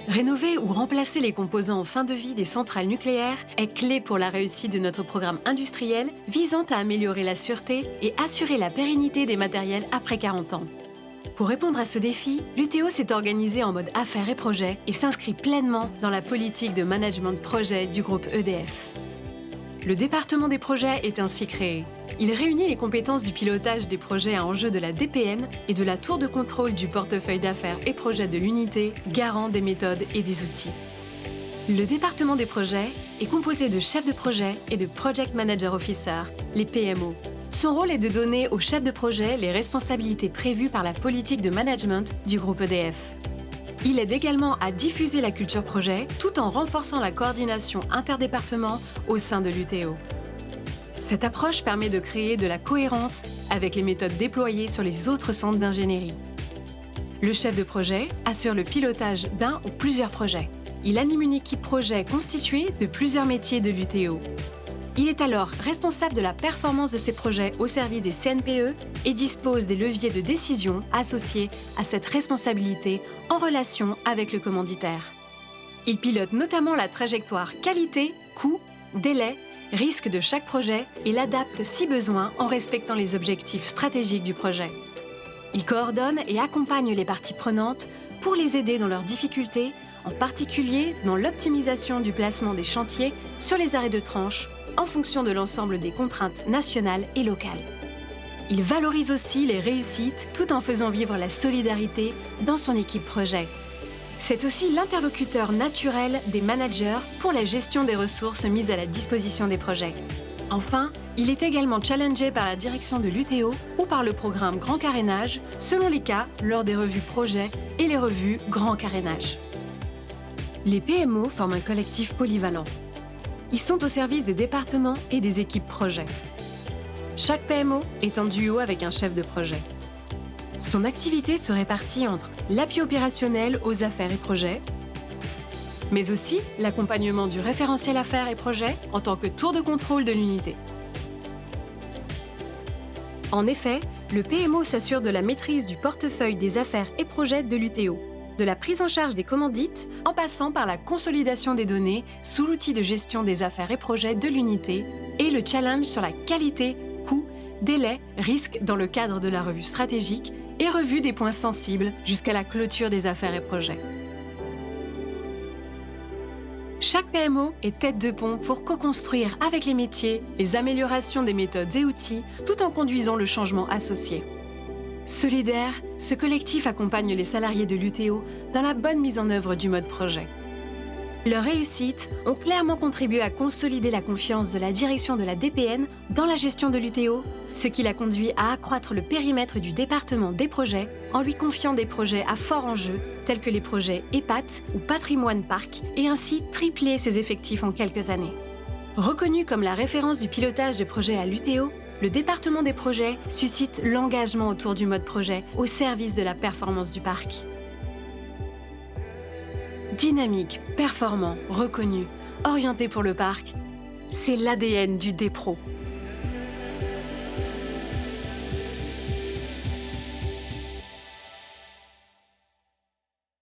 Rénover ou remplacer les composants en fin de vie des centrales nucléaires est clé pour la réussite de notre programme industriel visant à améliorer la sûreté et assurer la pérennité des matériels après 40 ans. Pour répondre à ce défi, l'UTO s'est organisé en mode affaires et projets et s'inscrit pleinement dans la politique de management de projet du groupe EDF. Le département des projets est ainsi créé. Il réunit les compétences du pilotage des projets à enjeu de la DPN et de la tour de contrôle du portefeuille d'affaires et projets de l'unité, garant des méthodes et des outils. Le département des projets est composé de chefs de projet et de Project Manager Officer, les PMO. Son rôle est de donner aux chefs de projet les responsabilités prévues par la politique de management du groupe EDF. Il aide également à diffuser la culture projet tout en renforçant la coordination interdépartement au sein de l'UTO. Cette approche permet de créer de la cohérence avec les méthodes déployées sur les autres centres d'ingénierie. Le chef de projet assure le pilotage d'un ou plusieurs projets. Il anime une équipe projet constituée de plusieurs métiers de l'UTO. Il est alors responsable de la performance de ses projets au service des CNPE et dispose des leviers de décision associés à cette responsabilité en relation avec le commanditaire. Il pilote notamment la trajectoire qualité, coût, délai, risque de chaque projet et l'adapte si besoin en respectant les objectifs stratégiques du projet. Il coordonne et accompagne les parties prenantes pour les aider dans leurs difficultés, en particulier dans l'optimisation du placement des chantiers sur les arrêts de tranche en fonction de l'ensemble des contraintes nationales et locales. Il valorise aussi les réussites tout en faisant vivre la solidarité dans son équipe projet. C'est aussi l'interlocuteur naturel des managers pour la gestion des ressources mises à la disposition des projets. Enfin, il est également challengé par la direction de l'UTO ou par le programme Grand Carénage, selon les cas lors des revues projets et les revues Grand Carénage. Les PMO forment un collectif polyvalent. Ils sont au service des départements et des équipes projets. Chaque PMO est en duo avec un chef de projet. Son activité se répartit entre l'appui opérationnel aux affaires et projets, mais aussi l'accompagnement du référentiel affaires et projets en tant que tour de contrôle de l'unité. En effet, le PMO s'assure de la maîtrise du portefeuille des affaires et projets de l'UTO, de la prise en charge des commandites, en passant par la consolidation des données sous l'outil de gestion des affaires et projets de l'unité et le challenge sur la qualité, coût, délai, risque dans le cadre de la revue stratégique et revue des points sensibles jusqu'à la clôture des affaires et projets. Chaque PMO est tête de pont pour co-construire avec les métiers les améliorations des méthodes et outils tout en conduisant le changement associé. Solidaire, ce collectif accompagne les salariés de l'UTO dans la bonne mise en œuvre du mode projet. Leurs réussites ont clairement contribué à consolider la confiance de la direction de la DPN dans la gestion de l'UTO, ce qui l'a conduit à accroître le périmètre du département des projets en lui confiant des projets à fort enjeu tels que les projets EPAT ou Patrimoine Parc et ainsi tripler ses effectifs en quelques années. Reconnu comme la référence du pilotage de projets à l'UTO, le département des projets suscite l'engagement autour du mode projet au service de la performance du parc. Dynamique, performant, reconnu, orienté pour le parc, c'est l'ADN du DPRO.